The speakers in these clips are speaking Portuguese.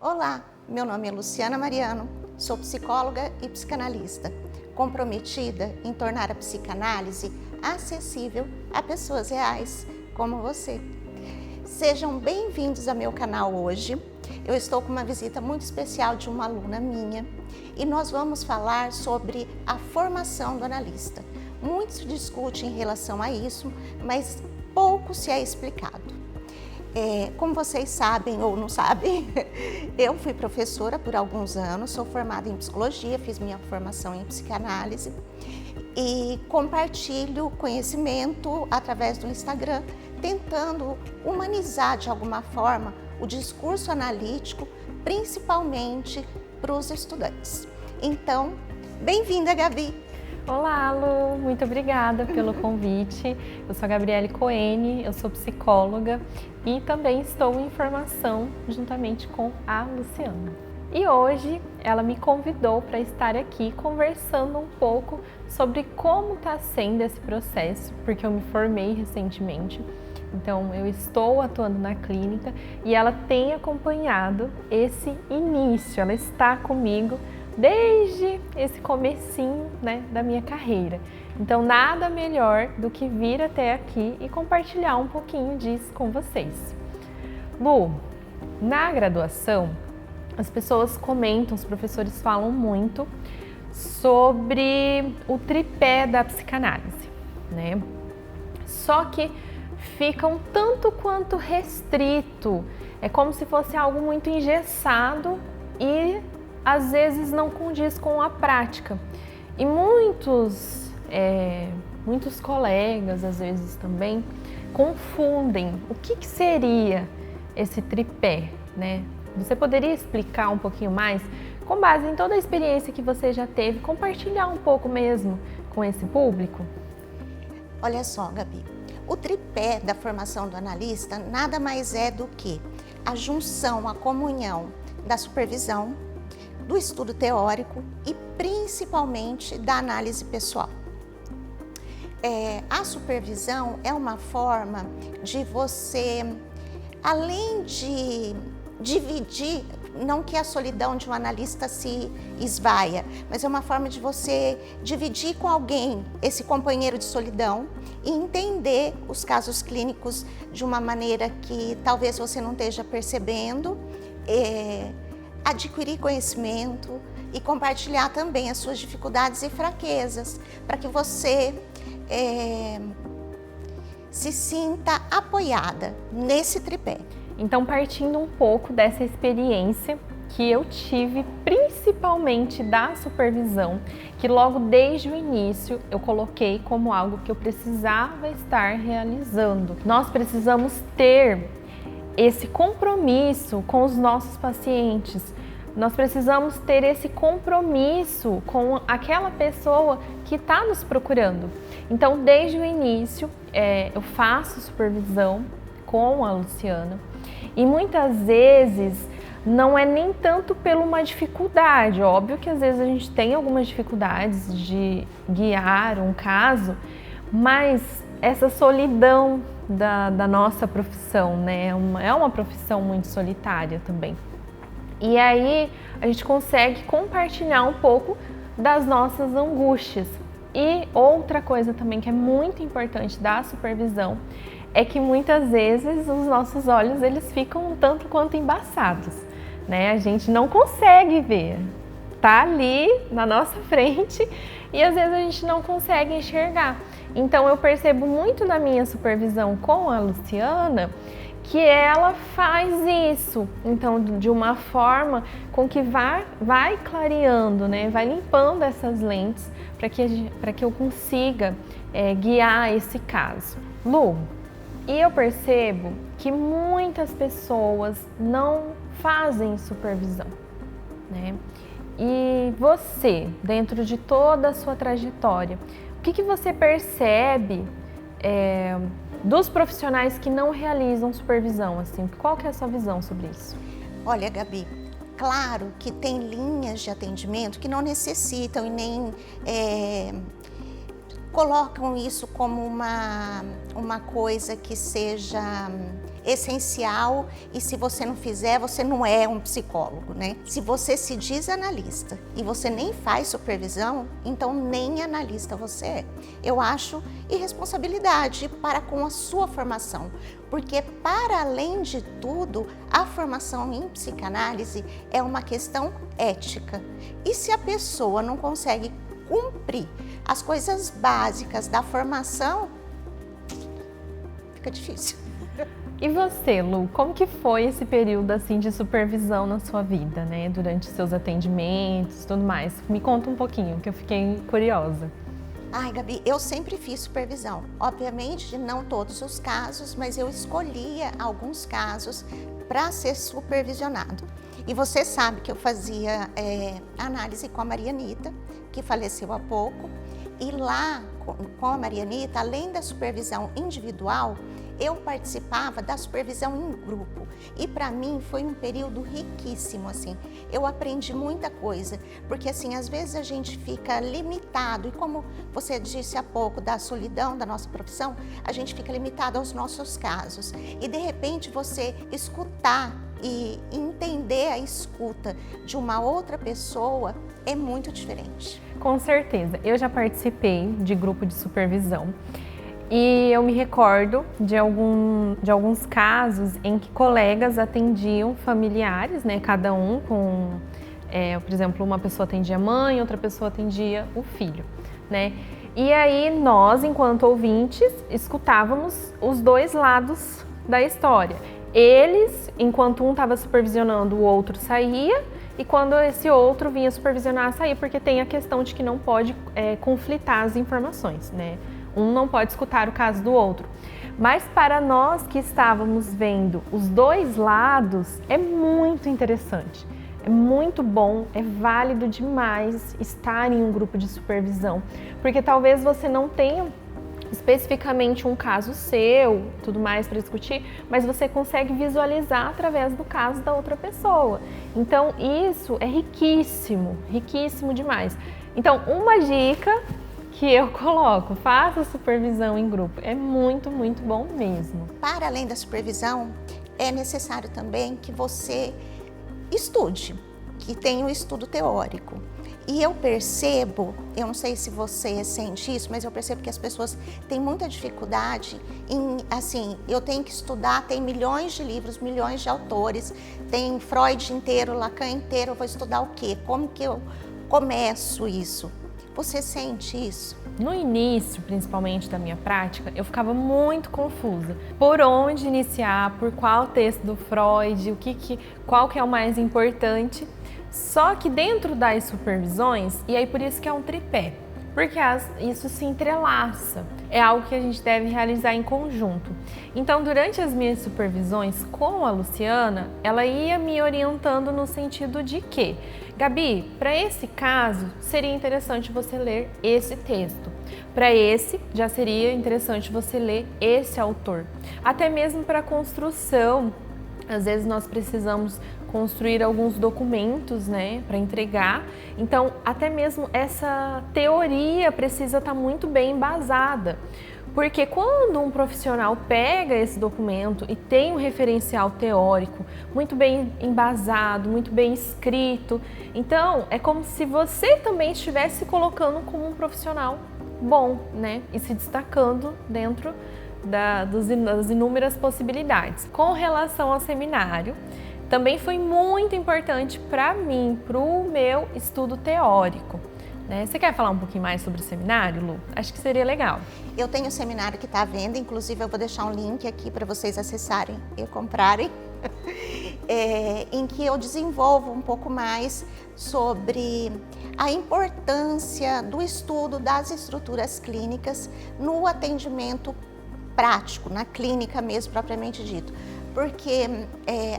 Olá, meu nome é Luciana Mariano, sou psicóloga e psicanalista, comprometida em tornar a psicanálise acessível a pessoas reais como você. Sejam bem-vindos ao meu canal hoje. Eu estou com uma visita muito especial de uma aluna minha e nós vamos falar sobre a formação do analista. Muito se discute em relação a isso, mas pouco se é explicado. Como vocês sabem ou não sabem, eu fui professora por alguns anos, sou formada em psicologia, fiz minha formação em psicanálise e compartilho conhecimento através do Instagram, tentando humanizar de alguma forma o discurso analítico, principalmente para os estudantes. Então, bem-vinda, Gabi! Olá, Lu! Muito obrigada pelo convite. Eu sou a Gabriele Coene, eu sou psicóloga e também estou em formação juntamente com a Luciana. E hoje ela me convidou para estar aqui conversando um pouco sobre como está sendo esse processo, porque eu me formei recentemente. Então, eu estou atuando na clínica e ela tem acompanhado esse início, ela está comigo desde esse comecinho, da minha carreira. Então, nada melhor do que vir até aqui e compartilhar um pouquinho disso com vocês. Lu, na graduação, as pessoas comentam, os professores falam muito sobre o tripé da psicanálise, né? Só que fica um tanto quanto restrito, é como se fosse algo muito engessado e às vezes não condiz com a prática. E muitos colegas, às vezes também, confundem o que seria esse tripé, né? Você poderia explicar um pouquinho mais, com base em toda a experiência que você já teve, compartilhar um pouco mesmo com esse público? Olha só, Gabi, o tripé da formação do analista nada mais é do que a junção, a comunhão da supervisão, do estudo teórico e principalmente da análise pessoal. A supervisão é uma forma de você, além de dividir, não que a solidão de um analista se esvaia, mas é uma forma de você dividir com alguém esse companheiro de solidão e entender os casos clínicos de uma maneira que talvez você não esteja percebendo, adquirir conhecimento e compartilhar também as suas dificuldades e fraquezas, para que você se sinta apoiada nesse tripé. Então, partindo um pouco dessa experiência que eu tive, principalmente da supervisão, que logo desde o início eu coloquei como algo que eu precisava estar realizando. Nós precisamos ter esse compromisso com os nossos pacientes, nós precisamos ter esse compromisso com aquela pessoa que está nos procurando. Então, desde o início, eu faço supervisão com a Luciana e muitas vezes não é nem tanto por uma dificuldade, óbvio que às vezes a gente tem algumas dificuldades de guiar um caso, mas essa solidão da nossa profissão, né? É uma profissão muito solitária também. E aí a gente consegue compartilhar um pouco das nossas angústias. E outra coisa também que é muito importante da supervisão é que muitas vezes os nossos olhos eles ficam um tanto quanto embaçados, né? A gente não consegue ver, tá ali na nossa frente e às vezes a gente não consegue enxergar. Então eu percebo muito na minha supervisão com a Luciana que ela faz isso, então de uma forma com que vai clareando, né? Vai limpando essas lentes para que eu consiga guiar esse caso. Lu, e eu percebo que muitas pessoas não fazem supervisão, né? E você, dentro de toda a sua trajetória, o que você percebe dos profissionais que não realizam supervisão? Assim, qual que é a sua visão sobre isso? Olha, Gabi, claro que tem linhas de atendimento que não necessitam e nem colocam isso como uma coisa que seja essencial e se você não fizer, você não é um psicólogo, né? Se você se diz analista e você nem faz supervisão, então nem analista você é. Eu acho irresponsabilidade para com a sua formação, porque para além de tudo, a formação em psicanálise é uma questão ética. E se a pessoa não consegue cumprir as coisas básicas da formação, fica difícil. E você, Lu, como que foi esse período assim de supervisão na sua vida, né? Durante seus atendimentos e tudo mais? Me conta um pouquinho, que eu fiquei curiosa. Ai, Gabi, eu sempre fiz supervisão. Obviamente, não todos os casos, mas eu escolhia alguns casos para ser supervisionado. E você sabe que eu fazia análise com a Marianita, que faleceu há pouco. E lá, com a Marianita, além da supervisão individual, eu participava da supervisão em grupo e para mim foi um período riquíssimo, assim. Eu aprendi muita coisa, porque assim, às vezes a gente fica limitado e como você disse há pouco da solidão da nossa profissão, a gente fica limitado aos nossos casos e de repente você escutar e entender a escuta de uma outra pessoa é muito diferente. Com certeza, eu já participei de grupo de supervisão. E eu me recordo de alguns casos em que colegas atendiam familiares, né? Cada um com, por exemplo, uma pessoa atendia a mãe, outra pessoa atendia o filho, né? E aí nós, enquanto ouvintes, escutávamos os dois lados da história. Eles, enquanto um estava supervisionando, o outro saía, e quando esse outro vinha supervisionar, saía, porque tem a questão de que não pode conflitar as informações, né? Um não pode escutar o caso do outro. Mas para nós que estávamos vendo os dois lados, é muito interessante. É muito bom, é válido demais estar em um grupo de supervisão. Porque talvez você não tenha especificamente um caso seu, tudo mais para discutir, mas você consegue visualizar através do caso da outra pessoa. Então isso é riquíssimo, riquíssimo demais. Então uma dica que eu coloco, faça supervisão em grupo, é muito, muito bom mesmo. Para além da supervisão, é necessário também que você estude, que tenha um estudo teórico. E eu percebo, eu não sei se você sente isso, mas eu percebo que as pessoas têm muita dificuldade em, assim, eu tenho que estudar, tem milhões de livros, milhões de autores, tem Freud inteiro, Lacan inteiro, eu vou estudar o quê? Como que eu começo isso? Você sente isso? No início, principalmente da minha prática, eu ficava muito confusa. Por onde iniciar, por qual texto do Freud, qual que é o mais importante. Só que dentro das supervisões, e aí por isso que é um tripé, porque isso se entrelaça, é algo que a gente deve realizar em conjunto. Então, durante as minhas supervisões com a Luciana, ela ia me orientando no sentido de que, Gabi, para esse caso, seria interessante você ler esse texto. Para esse, já seria interessante você ler esse autor. Até mesmo para a construção, às vezes nós precisamos construir alguns documentos, né, para entregar. Então, até mesmo essa teoria precisa estar muito bem embasada. Porque quando um profissional pega esse documento e tem um referencial teórico muito bem embasado, muito bem escrito, então é como se você também estivesse se colocando como um profissional bom, né, e se destacando dentro das inúmeras possibilidades. Com relação ao seminário, também foi muito importante para mim, para o meu estudo teórico. Né? Você quer falar um pouquinho mais sobre o seminário, Lu? Acho que seria legal. Eu tenho um seminário que está à venda, inclusive eu vou deixar um link aqui para vocês acessarem e comprarem, em que eu desenvolvo um pouco mais sobre a importância do estudo das estruturas clínicas no atendimento prático, na clínica mesmo, propriamente dito. Porque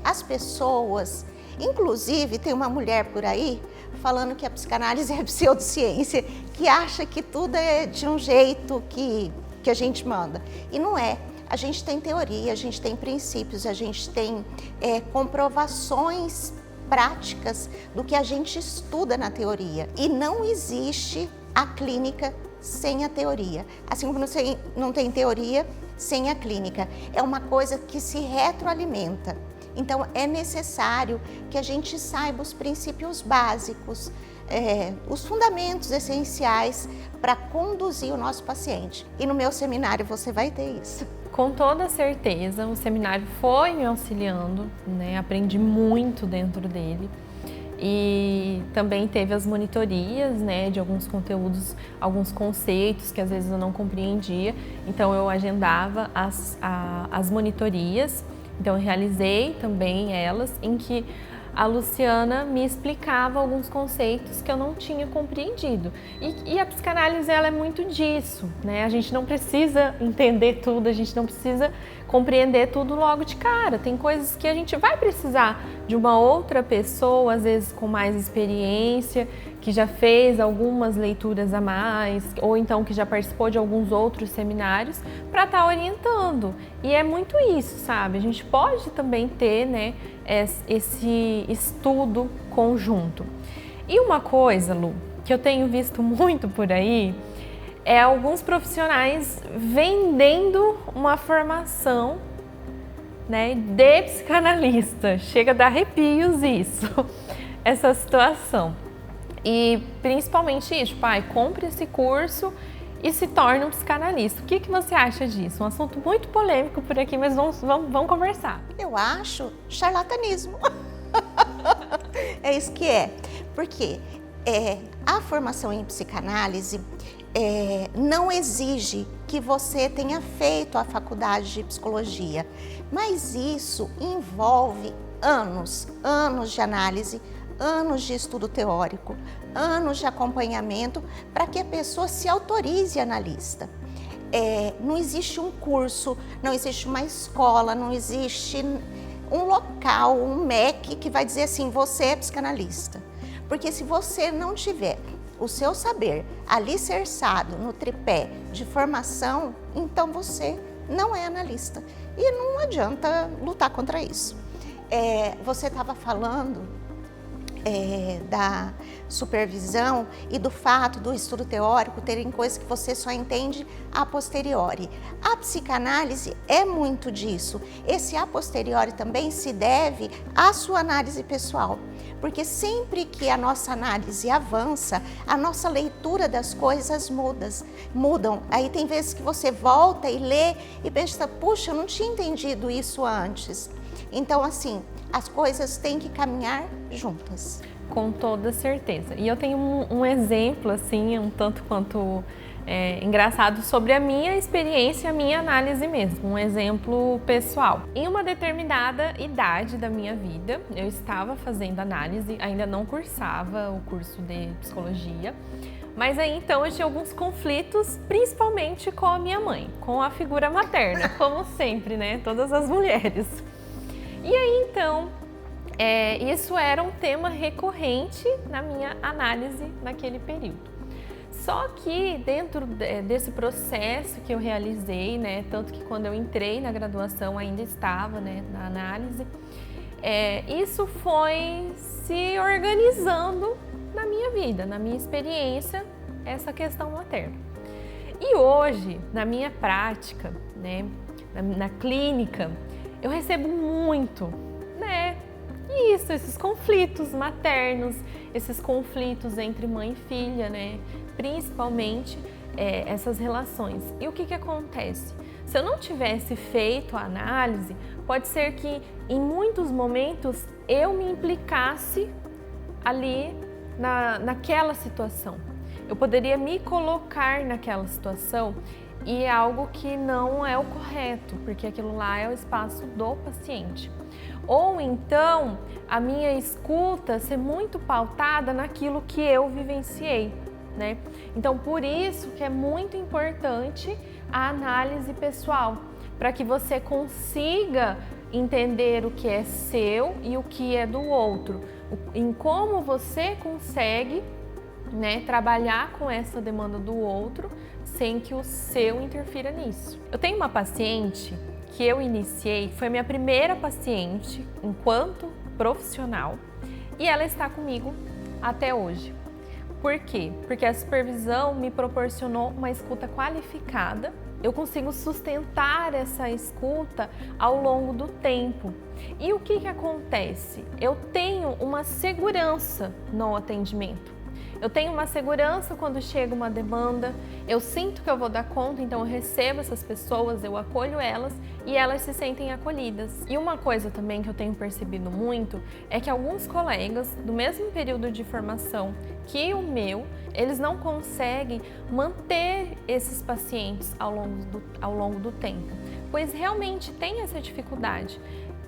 as pessoas, inclusive tem uma mulher por aí falando que a psicanálise é pseudociência, que acha que tudo é de um jeito que a gente manda. E não é. A gente tem teoria, a gente tem princípios, a gente tem comprovações práticas do que a gente estuda na teoria. E não existe a clínica sem a teoria. Assim como não tem teoria, sem a clínica. É uma coisa que se retroalimenta. Então, é necessário que a gente saiba os princípios básicos, os fundamentos essenciais para conduzir o nosso paciente. E no meu seminário você vai ter isso. Com toda certeza, o seminário foi me auxiliando, né? Aprendi muito dentro dele. E também teve as monitorias, né, de alguns conteúdos, alguns conceitos que às vezes eu não compreendia. Então eu agendava as monitorias. Então eu realizei também elas, em que a Luciana me explicava alguns conceitos que eu não tinha compreendido. E a psicanálise, ela é muito disso, né? A gente não precisa entender tudo, a gente não precisa compreender tudo logo de cara. Tem coisas que a gente vai precisar de uma outra pessoa, às vezes com mais experiência, que já fez algumas leituras a mais, ou então que já participou de alguns outros seminários, para estar orientando. E é muito isso, sabe? A gente pode também ter, né, esse estudo conjunto. E uma coisa, Lu, que eu tenho visto muito por aí, é alguns profissionais vendendo uma formação, né, de psicanalista. Chega a dar arrepios isso, essa situação. E principalmente isso, pai, compre esse curso e se torne um psicanalista. O que você acha disso? Um assunto muito polêmico por aqui, mas vamos conversar. Eu acho charlatanismo. É isso que é. Porque a formação em psicanálise não exige que você tenha feito a faculdade de psicologia, mas isso envolve anos de análise, anos de estudo teórico, anos de acompanhamento para que a pessoa se autorize analista. Não existe um curso, não existe uma escola, não existe um local, um MEC que vai dizer assim, você é psicanalista. Porque se você não tiver o seu saber alicerçado no tripé de formação, então você não é analista. E não adianta lutar contra isso. Você estava falando da supervisão e do fato do estudo teórico terem coisas que você só entende a posteriori. A psicanálise é muito disso. Esse a posteriori também se deve à sua análise pessoal, porque sempre que a nossa análise avança, a nossa leitura das coisas mudam. Aí tem vezes que você volta e lê e pensa, puxa, eu não tinha entendido isso antes. Então, assim, as coisas têm que caminhar juntas. Com toda certeza. E eu tenho um exemplo, assim, um tanto quanto engraçado sobre a minha experiência, a minha análise mesmo, um exemplo pessoal. Em uma determinada idade da minha vida, eu estava fazendo análise, ainda não cursava o curso de psicologia, mas aí então eu tinha alguns conflitos, principalmente com a minha mãe, com a figura materna, como sempre, né? Todas as mulheres. E aí então, isso era um tema recorrente na minha análise naquele período. Só que dentro desse processo que eu realizei, né, tanto que quando eu entrei na graduação ainda estava, né, na análise, isso foi se organizando na minha vida, na minha experiência, essa questão materna. E hoje, na minha prática, né, na clínica, eu recebo muito, né, esses conflitos maternos, esses conflitos entre mãe e filha, né, principalmente essas relações. E o que acontece? Se eu não tivesse feito a análise, pode ser que em muitos momentos eu me implicasse ali naquela situação. Eu poderia me colocar naquela situação e é algo que não é o correto, porque aquilo lá é o espaço do paciente. Ou então, a minha escuta ser muito pautada naquilo que eu vivenciei, né? Então, por isso que é muito importante a análise pessoal, para que você consiga entender o que é seu e o que é do outro, em como você consegue, né, trabalhar com essa demanda do outro sem que o seu interfira nisso. Eu tenho uma paciente que eu iniciei, foi minha primeira paciente enquanto profissional e ela está comigo até hoje. Por quê? Porque a supervisão me proporcionou uma escuta qualificada eu consigo sustentar essa escuta ao longo do tempo. E o que acontece? Eu tenho uma segurança no atendimento. Eu tenho uma segurança quando chega uma demanda, eu sinto que eu vou dar conta, então eu recebo essas pessoas, eu acolho elas e elas se sentem acolhidas. E uma coisa também que eu tenho percebido muito é que alguns colegas do mesmo período de formação que o meu, eles não conseguem manter esses pacientes ao longo do tempo, pois realmente tem essa dificuldade.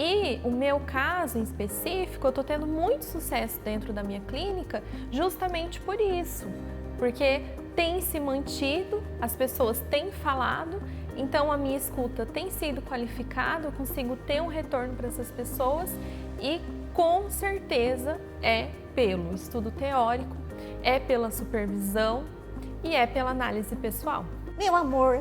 E o meu caso em específico, eu estou tendo muito sucesso dentro da minha clínica justamente por isso, porque tem se mantido, as pessoas têm falado, então a minha escuta tem sido qualificada, eu consigo ter um retorno para essas pessoas e com certeza é pelo estudo teórico, é pela supervisão e é pela análise pessoal. Meu amor!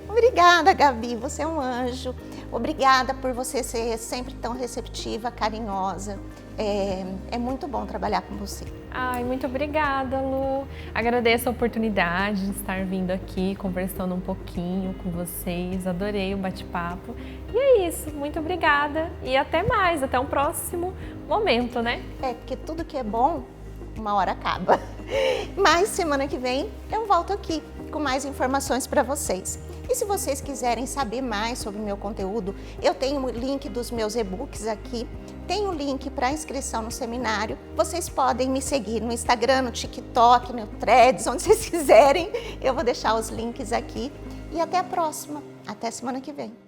Obrigada, Gabi, você é um anjo. Obrigada por você ser sempre tão receptiva, carinhosa. É muito bom trabalhar com você. Ai, muito obrigada, Lu. Agradeço a oportunidade de estar vindo aqui, conversando um pouquinho com vocês. Adorei o bate-papo. E é isso, muito obrigada. E até mais, até um próximo momento, né? Porque tudo que é bom, uma hora acaba. Mas semana que vem eu volto aqui com mais informações para vocês. E se vocês quiserem saber mais sobre o meu conteúdo, eu tenho o link dos meus e-books aqui, tem o link para inscrição no seminário. Vocês podem me seguir no Instagram, no TikTok, no Threads, onde vocês quiserem. Eu vou deixar os links aqui. E até a próxima. Até semana que vem.